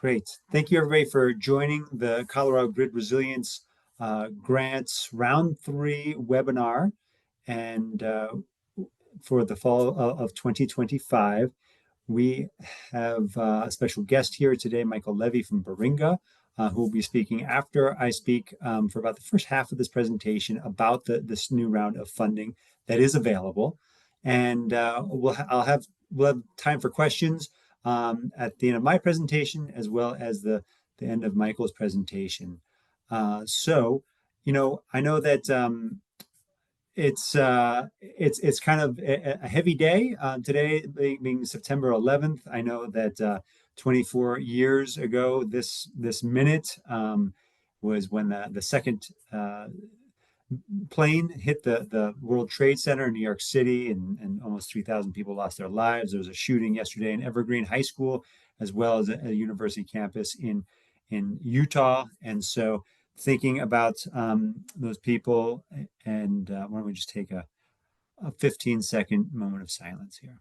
Great. Thank you, everybody, for joining the Colorado Grid Resilience Grants Round 3 webinar and for the fall of 2025. We have a special guest here today, Michael Levy from Baringa, who will be speaking after I speak for about the first half of this presentation about this new round of funding that is available. And we'll have time for questions at the end of my presentation, as well as the end of Michael's presentation. I know that it's kind of a heavy day today, being September 11th. I know that 24 years ago, this minute was when the second plane hit the World Trade Center in New York City, and almost 3,000 people lost their lives. There was a shooting yesterday in Evergreen High School, as well as a university campus in Utah. And so thinking about those people, and why don't we just take a 15-second moment of silence here.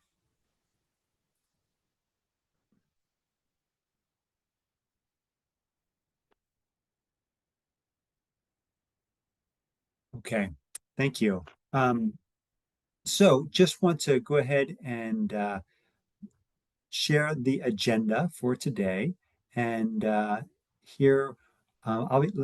Okay, thank you. So just want to go ahead and share the agenda for today. And here,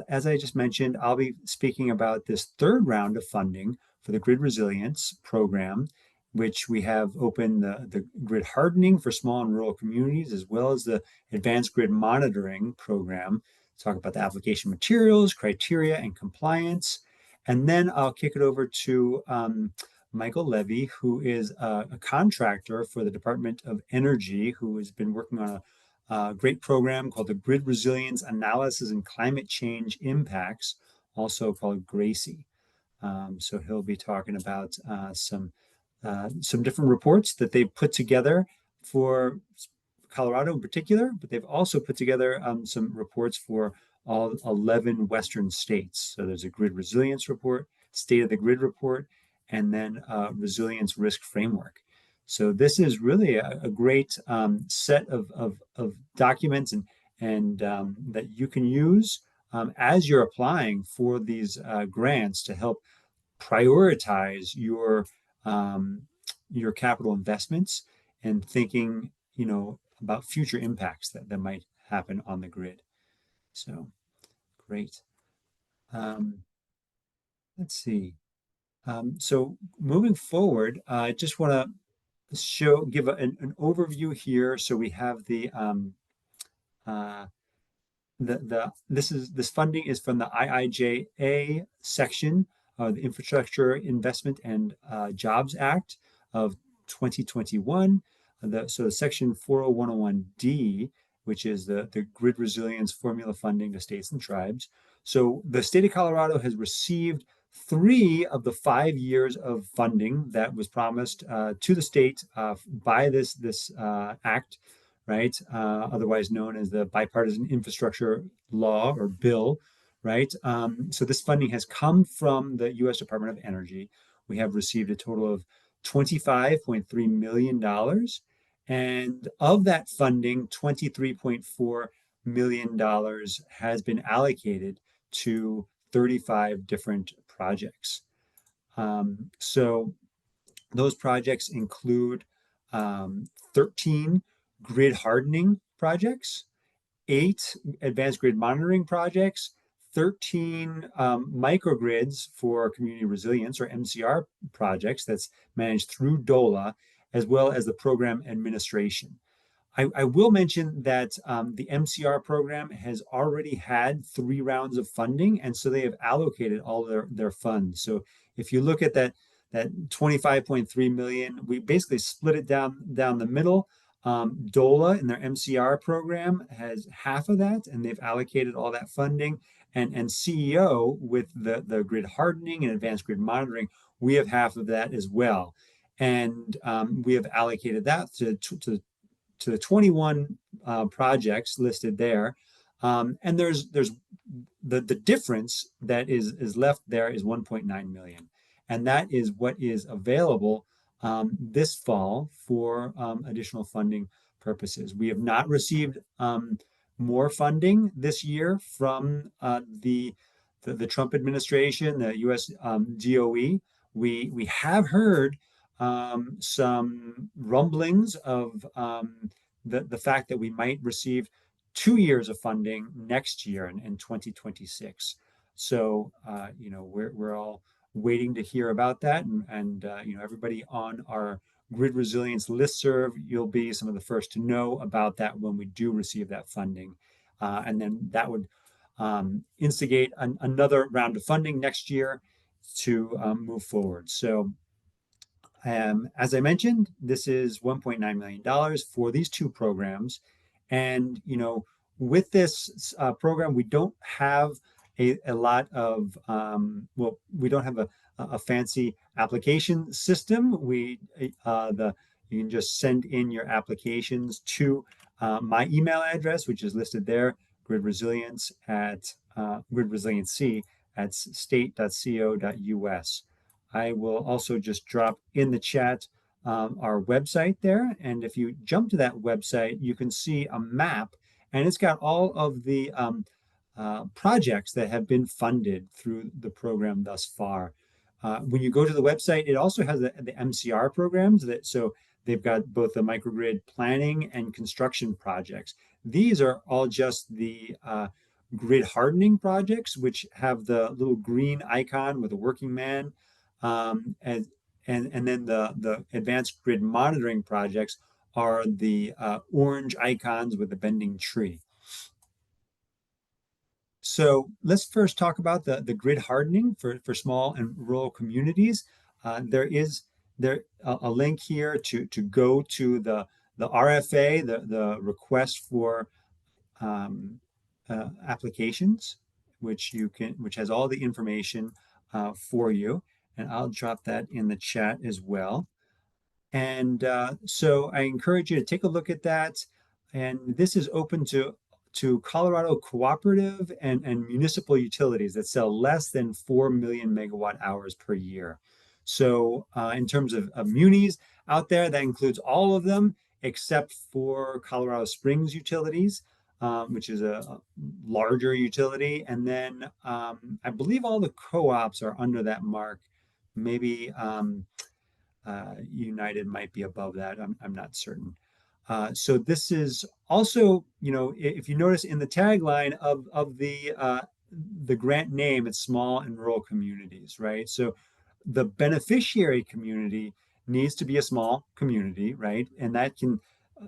as I just mentioned, I'll be speaking about this third round of funding for the Grid Resilience program, which we have open the grid hardening for small and rural communities, as well as the advanced grid monitoring program. Talk about the application materials, criteria, and compliance. And then I'll kick it over to Michael Levy, who is a contractor for the Department of Energy, who has been working on a great program called the Grid Resilience Analysis and Climate Change Impacts, also called GRACE. So he'll be talking about some different reports that they've put together for Colorado in particular, but they've also put together some reports for all 11 Western states. So there's a grid resilience report, state of the grid report, and then resilience risk framework. So this is really a great set of documents and that you can use as you're applying for these grants to help prioritize your capital investments and thinking, about future impacts that might happen on the grid. So great. Let's see. So moving forward, I just want to give an overview here. So we have this funding is from the IIJA section of the Infrastructure Investment and Jobs Act of 2021. So section 40101D, which is the grid resilience formula funding to states and tribes. So the state of Colorado has received 3 of the 5 years of funding that was promised to the state by this act, right? Otherwise known as the Bipartisan Infrastructure Law or Bill, right? So this funding has come from the U.S. Department of Energy. We have received a total of $25.3 million. And of that funding, $23.4 million has been allocated to 35 different projects. So those projects include 13 grid hardening projects, 8 advanced grid monitoring projects, 13 microgrids for community resilience or MCR projects that's managed through DOLA, as well as the program administration. I will mention that the MCR program has already had 3 rounds of funding, and so they have allocated all their funds. So if you look at that 25.3 million, we basically split it down the middle. DOLA in their MCR program has half of that, and they've allocated all that funding. And CEO with the grid hardening and advanced grid monitoring, we have half of that as well. And we have allocated that to the 21 projects listed there. And there's the difference that is left there is 1.9 million. And that is what is available this fall for additional funding purposes. We have not received more funding this year from the Trump administration, the U.S. DOE. We have heard some rumblings of the fact that we might receive 2 years of funding next year in 2026. So we're all waiting to hear about that, and everybody on our Grid Resilience listserv, you'll be some of the first to know about that when we do receive that funding. And then that would instigate another round of funding next year to move forward. So, as I mentioned, this is $1.9 million for these two programs. And, with this program, we don't have a lot of, we don't have a fancy application system. You can just send in your applications to my email address, which is listed there, gridresiliency at state.co.us. I will also just drop in the chat our website there. And if you jump to that website, you can see a map, and it's got all of the projects that have been funded through the program thus far. When you go to the website, it also has the MCR programs so they've got both the microgrid planning and construction projects. These are all just the grid hardening projects, which have the little green icon with a working man. And then the advanced grid monitoring projects are the orange icons with the bending tree. So let's first talk about the grid hardening for small and rural communities. There is a link here to go to the RFA, the request for applications, which has all the information for you. And I'll drop that in the chat as well. And so I encourage you to take a look at that. And this is open to Colorado cooperative and municipal utilities that sell less than 4 million megawatt hours per year. So in terms of munis out there, that includes all of them except for Colorado Springs Utilities, which is a larger utility. And then I believe all the co-ops are under that mark. Maybe United might be above that. I'm not certain. So this is also, if you notice in the tagline of the grant name, it's small and rural communities, right? So the beneficiary community needs to be a small community, right? And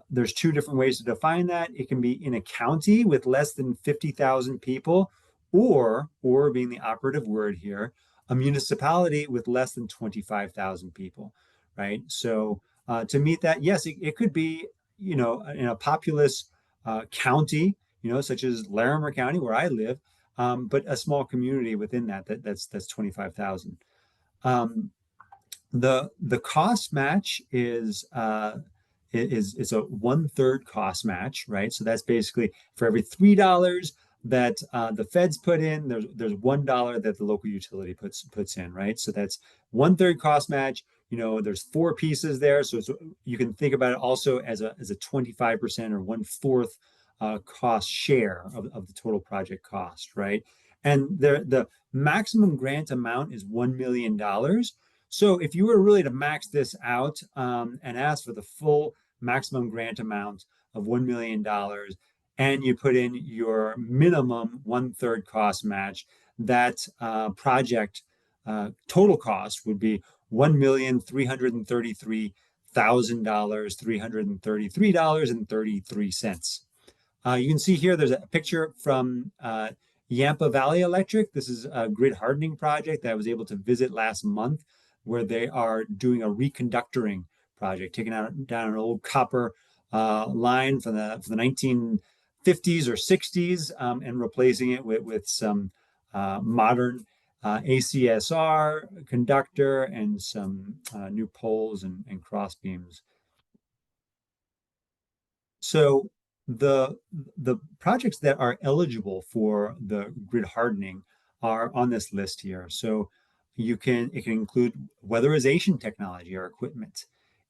there's two different ways to define that. It can be in a county with less than 50,000 people, or being the operative word here, a municipality with less than 25,000 people, right? So to meet that, yes, it could be, in a populous county, such as Larimer County, where I live, but a small community within that's 25,000. The cost match is a 1/3 cost match, right? So that's basically for every $3 that the feds put in, there's $1 that the local utility puts in, right? So that's 1/3 cost match. There's four pieces there, so you can think about it also as a 25% or 1/4 cost share of the total project cost, right? And the maximum grant amount is $1 million. So if you were really to max this out and ask for the full maximum grant amount of $1 million, and you put in your minimum 1/3 cost match, that project total cost would be $1,333,333.33. You can see here there's a picture from Yampa Valley Electric. This is a grid hardening project that I was able to visit last month, where they are doing a reconductoring project, taking down an old copper line from the 1950s or 60s and replacing it with some modern ACSR conductor and some new poles and cross beams. So the projects that are eligible for the grid hardening are on this list here. So it can include weatherization technology or equipment.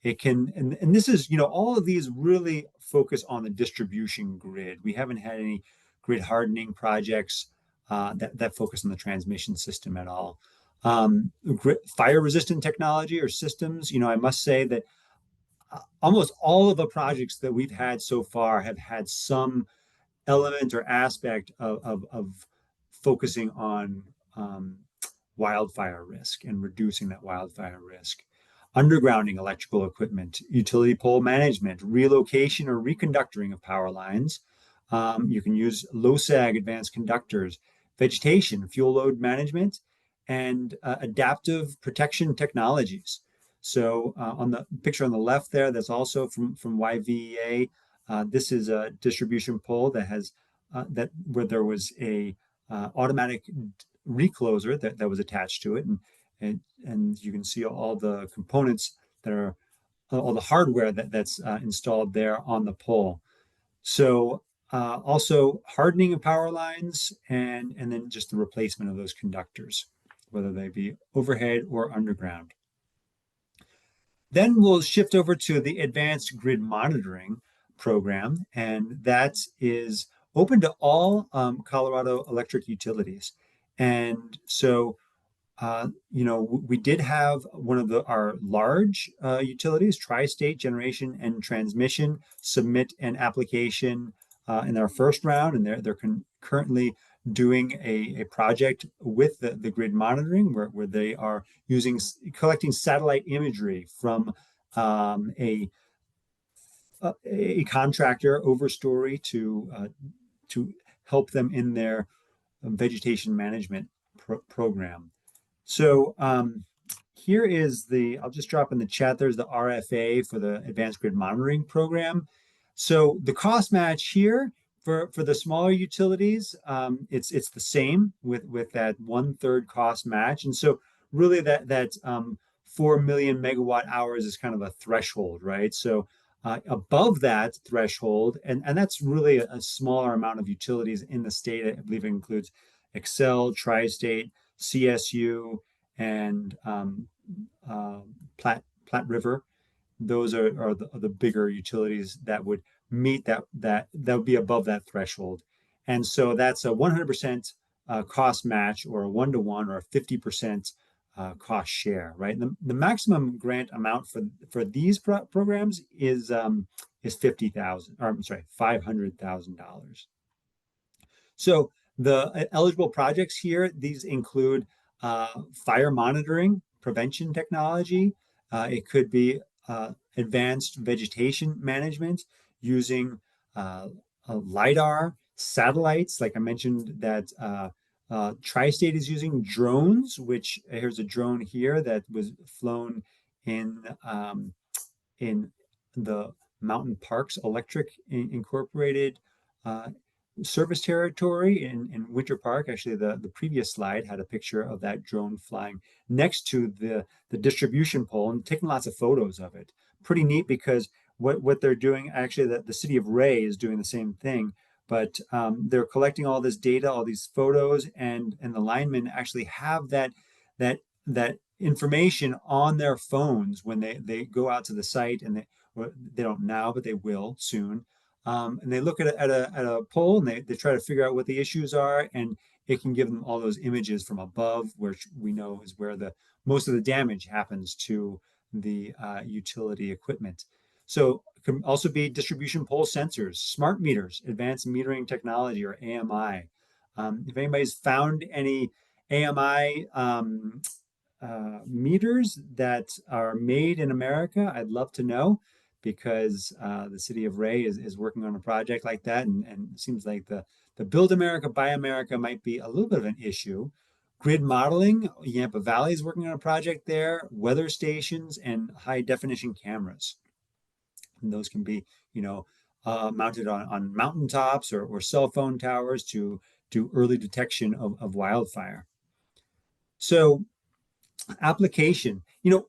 It can, and this is, all of these really focus on the distribution grid. We haven't had any grid hardening projects that focus on the transmission system at all. Fire resistant technology or systems, I must say that almost all of the projects that we've had so far have had some element or aspect of focusing on wildfire risk and reducing that wildfire risk. Undergrounding electrical equipment, utility pole management, relocation or reconductoring of power lines. You can use low sag advanced conductors, vegetation, fuel load management, and adaptive protection technologies. So on the picture on the left there, that's also from YVEA. This is a distribution pole that has where there was a automatic recloser that was attached to it, and you can see all the components that are all the hardware that's installed there on the pole. So also hardening of power lines and then just the replacement of those conductors, whether they be overhead or underground. Then we'll shift over to the advanced grid monitoring program, and that is open to all Colorado electric utilities. And so we did have one of our large utilities, Tri-State Generation and Transmission, submit an application in our first round, and they're currently doing a project with the grid monitoring where they are collecting satellite imagery from a contractor overstory to help them in their vegetation management program. So here is I'll just drop in the chat, there's the RFA for the Advanced Grid Monitoring Program. So the cost match here for the smaller utilities, it's the same with that 1/3 cost match. And so really that 4 million megawatt hours is kind of a threshold, right? So above that threshold, and that's really a smaller amount of utilities in the state. I believe it includes Excel, Tri-State, CSU, and Platte River. Those are the bigger utilities that would meet that would be above that threshold. And so that's a 100% cost match, or a 1-to-1, or a 50% cost share, right? The maximum grant amount for these programs is $50,000, or I'm sorry, $500,000. So the eligible projects here, these include fire monitoring, prevention technology. It could be advanced vegetation management using LiDAR, satellites, like I mentioned that Tri-State is using drones, which here's a drone here that was flown in the Mountain Parks Electric Incorporated service territory in Winter Park. Actually, the previous slide had a picture of that drone flying next to the distribution pole and taking lots of photos of it. Pretty neat, because what they're doing, actually, the city of Ray is doing the same thing, but they're collecting all this data, all these photos, and the linemen actually have that information on their phones when they go out to the site, and they don't now, but they will soon. And they look at a pole, and they try to figure out what the issues are, and it can give them all those images from above, which we know is where most of the damage happens to the utility equipment. So it can also be distribution pole sensors, smart meters, advanced metering technology, or AMI. If anybody's found any AMI meters that are made in America, I'd love to know, because the city of Ray is working on a project like that, and it seems like the Build America, Buy America might be a little bit of an issue. Grid modeling, Yampa Valley is working on a project there, weather stations, and high definition cameras. And those can be, mounted on mountaintops or cell phone towers to do early detection of wildfire. So application.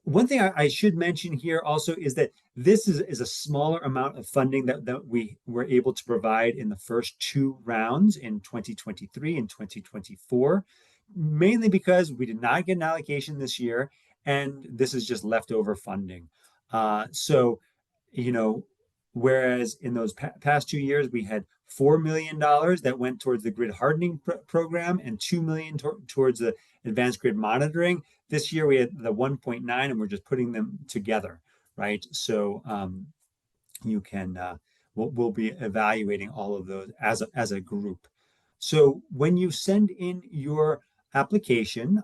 One thing I should mention here also is that this is a smaller amount of funding that we were able to provide in the first 2 rounds in 2023 and 2024, mainly because we did not get an allocation this year, and this is just leftover funding. So, you know, whereas in those past 2 years, we had $4 million that went towards the grid hardening program and 2 million towards the advanced grid monitoring. This year we had the 1.9, and we're just putting them together, right? So you can we'll be evaluating all of those as a group. So when you send in your application,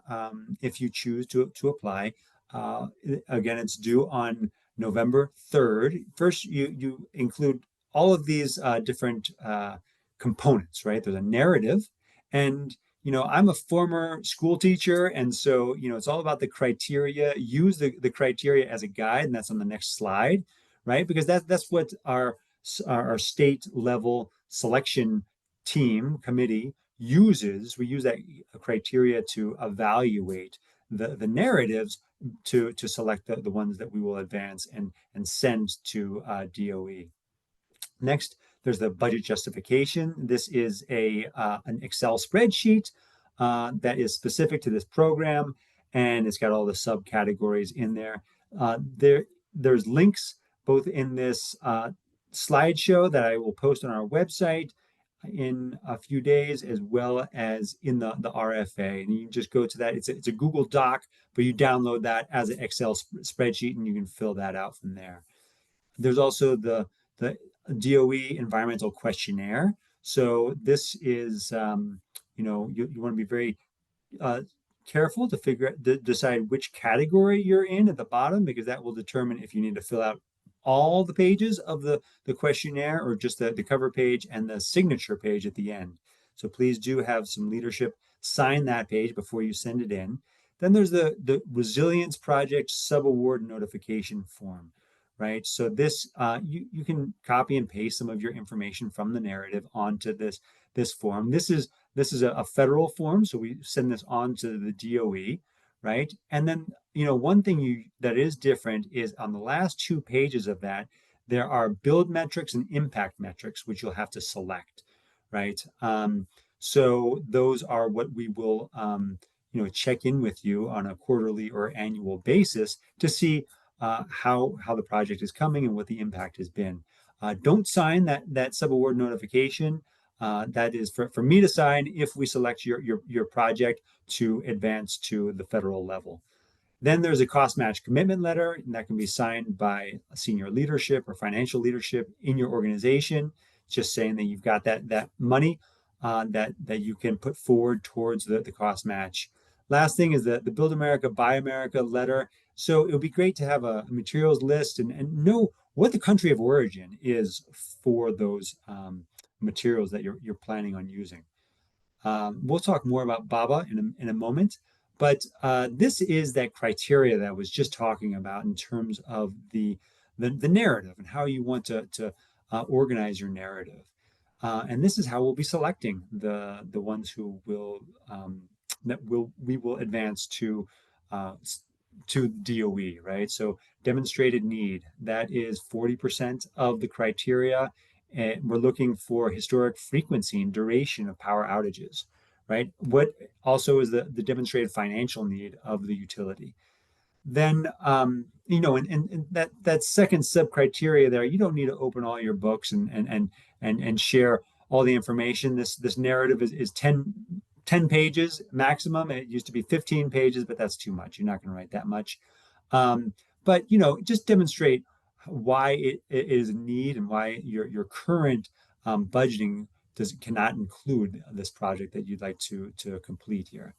if you choose to apply, uh, again, it's due on November 3rd. First, you include all of these different components, right? There's a narrative, and I'm a former school teacher, and so it's all about the criteria. Use the criteria as a guide, and that's on the next slide, right? Because that's what our state level selection team committee uses. We use that criteria to evaluate the narratives to select the ones that we will advance and send to DOE. Next, there's the budget justification. This is an Excel spreadsheet that is specific to this program, and it's got all the subcategories in there. There's links both in this slideshow that I will post on our website in a few days, as well as in the RFA. And you can just go to that. It's a Google Doc, but you download that as an Excel spreadsheet, and you can fill that out from there. There's also the DOE environmental questionnaire. So this is, you want to be very uh, careful to decide which category you're in at the bottom, because that will determine if you need to fill out all the pages of the questionnaire or just the cover page and the signature page at the end. So please do have some leadership sign that page before you send it in. Then there's the Resilience Project subaward notification form, right? So this you can copy and paste some of your information from the narrative onto this form. This is a federal form, so we send this on to the DOE, right? And then, one thing that is different is on the last 2 pages of that, there are build metrics and impact metrics, which you'll have to select, right? So those are what we will, check in with you on a quarterly or annual basis to see how the project is coming and what the impact has been. Don't sign that subaward notification. That is for me to sign if we select your project to advance to the federal level. Then there's a cost match commitment letter, and that can be signed by senior leadership or financial leadership in your organization, just saying that you've got that money that you can put forward towards the cost match. Last thing is the Build America, Buy America letter. So it would be great to have a materials list and know what the country of origin is for those materials that you're planning on using. We'll talk more about BABA in a moment, but this is that criteria that I was just talking about in terms of the narrative and how you want to organize your narrative. And this is how we'll be selecting the ones who will we will advance uh, to DOE, right? So demonstrated need, that is 40% of the criteria. And we're looking for historic frequency and duration of power outages, right? What also is the demonstrated financial need of the utility. Then, and that second sub criteria there, you don't need to open all your books and share all the information. This narrative is 10 pages maximum. It used to be 15 pages, but that's too much. You're not going to write that much. But just demonstrate why it is a need and why your current budgeting cannot include this project that you'd like to complete here.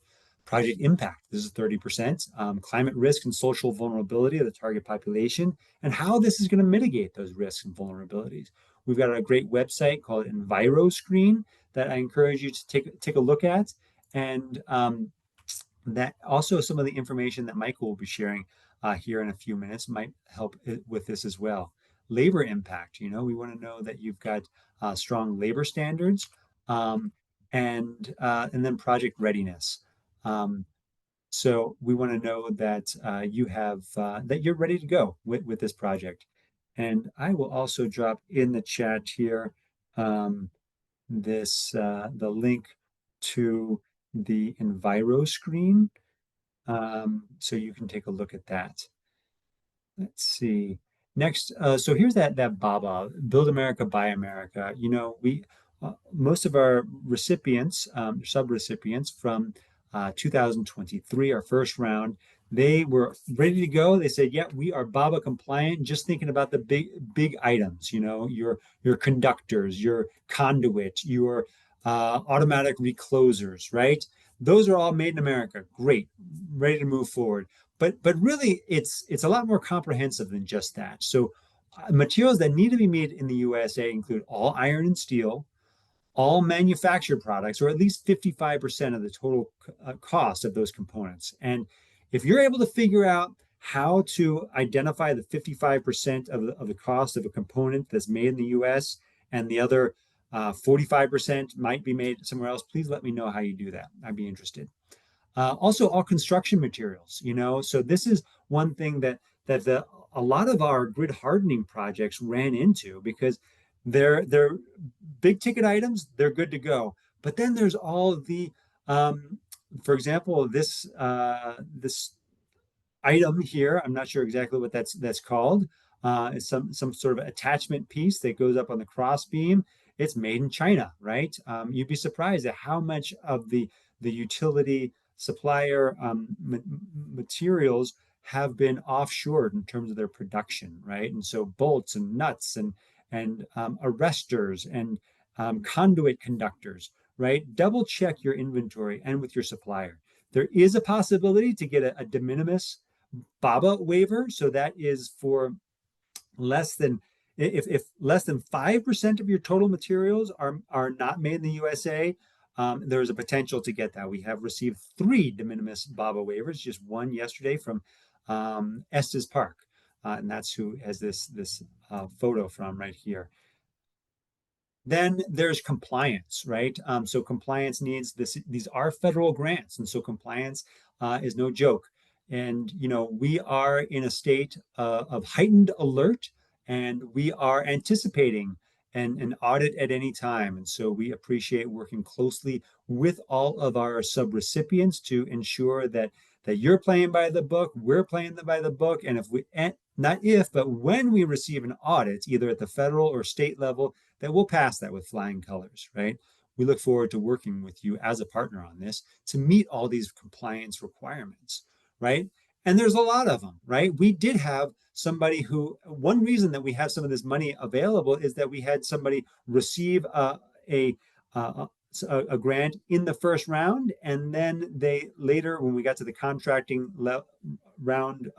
Project impact, this is 30%. Climate risk and social vulnerability of the target population, and how this is going to mitigate those risks and vulnerabilities. We've got a great website called EnviroScreen that I encourage you to take a look at, and that also some of the information that Michael will be sharing here in a few minutes might help with this as well. Labor impact, we want to know that you've got strong labor standards, um, and then project readiness. Um, so we want to know that you have that you're ready to go with this project. And I will also drop in the chat here the link to the Enviro screen, so you can take a look at that. Let's see. Next, so here's that BABA, Build America, Buy America. We most of our recipients, sub-recipients from 2023, our first round, they were ready to go. They said, "Yeah, we are BABA compliant." Just thinking about the big items, your conductors, your conduit, your automatic reclosers, right? Those are all made in America. Great, ready to move forward. But really, it's a lot more comprehensive than just that. So, materials that need to be made in the USA include all iron and steel, all manufactured products, or at least 55% of the total cost of those components. And if you're able to figure out how to identify the 55% of the cost of a component that's made in the US and the other 45% might be made somewhere else, please let me know how you do that. I'd be interested. Also, all construction materials. So this is one thing that a lot of our grid hardening projects ran into because they're big ticket items. They're good to go, but then there's all the, um, for example, this item here. I'm not sure exactly what that's called. It's some sort of attachment piece that goes up on the cross beam. It's made in China, right? You'd be surprised at how much of the utility supplier materials have been offshored in terms of their production, right? And so bolts and nuts and arresters and conduit conductors, right? Double check your inventory and with your supplier. There is a possibility to get a de minimis BABA waiver. So that is for less than if less than 5% of your total materials are not made in the USA, there's a potential to get that. We have received 3 de minimis BABA waivers, just one yesterday from Estes Park, and that's who has this photo from right here. Then there's compliance, right? So compliance needs this. These are federal grants, and so compliance is no joke. And we are in a state of heightened alert, and we are anticipating an audit at any time. And so we appreciate working closely with all of our subrecipients to ensure that you're playing by the book, we're playing by the book, and if we not if, but when we receive an audit, either at the federal or state level, that we'll pass that with flying colors, right? We look forward to working with you as a partner on this to meet all these compliance requirements, right? And there's a lot of them, right? We did have somebody who, one reason that we have some of this money available is that we had somebody receive a, a, a grant in the first round. And then they later, when we got to the contracting round,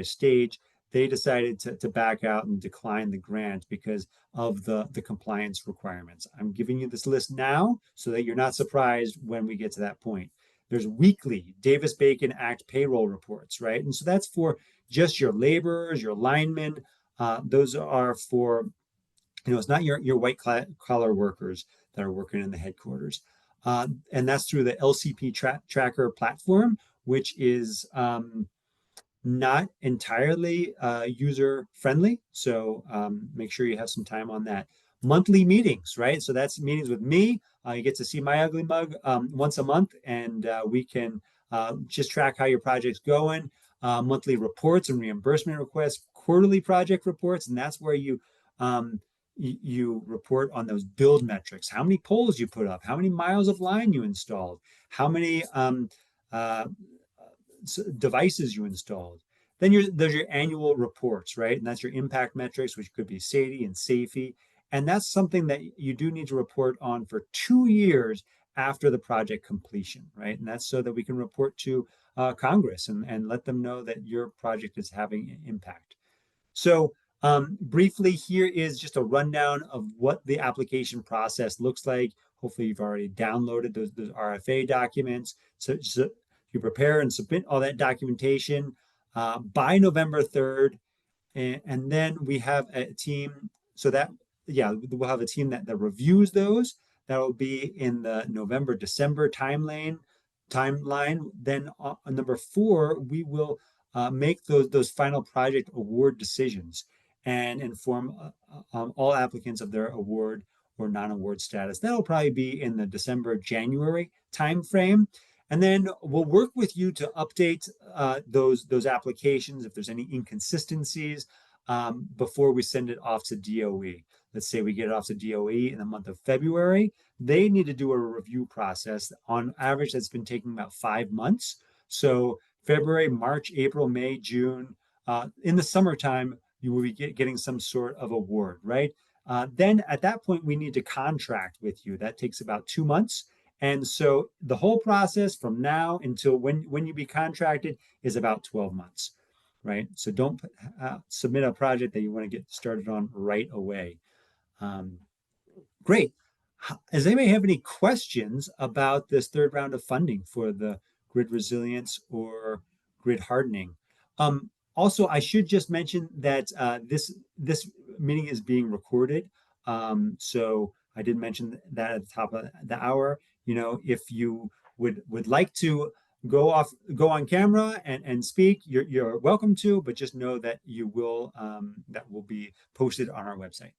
stage, they decided to back out and decline the grant because of the compliance requirements. I'm giving you this list now so that you're not surprised when we get to that point. There's weekly Davis-Bacon Act payroll reports, right? And so that's for just your laborers, your linemen. Those are for, it's not your white collar workers that are working in the headquarters. And that's through the LCP tracker platform, which is not entirely user friendly. So make sure you have some time on that. Monthly meetings, right? So that's meetings with me. You get to see my ugly mug once a month, and we can just track how your project's going. Monthly reports and reimbursement requests, quarterly project reports, and that's where you report on those build metrics. How many poles you put up, how many miles of line you installed, how many devices you installed. Then there's your annual reports, right? And that's your impact metrics, which could be SAIDI and SAFE. And that's something that you do need to report on for 2 years after the project completion, right? And that's so that we can report to Congress and let them know that your project is having an impact. So briefly, here is just a rundown of what the application process looks like. Hopefully, you've already downloaded those RFA documents. So you prepare and submit all that documentation by November 3rd. And then we have a team. So that, yeah, we'll have a team that reviews those. That will be in the November, December timeline. Then number 4, we will make those final project award decisions and inform all applicants of their award or non-award status. That'll probably be in the December, January timeframe. And then we'll work with you to update those applications if there's any inconsistencies before we send it off to DOE. Let's say we get it off to DOE in the month of February. They need to do a review process. On average, that's been taking about 5 months. So February, March, April, May, June. In the summertime, you will be getting some sort of award, right? Then at that point, we need to contract with you. That takes about 2 months. And so the whole process from now until when you be contracted is about 12 months, right? So don't submit a project that you want to get started on right away. Um, Great. Does anybody have any questions about this third round of funding for the grid resilience or grid hardening? Also, I should just mention that this meeting is being recorded. So I did mention that at the top of the hour. You know, if you would like to go on camera and speak, you're welcome to, but just know that you will that will be posted on our website.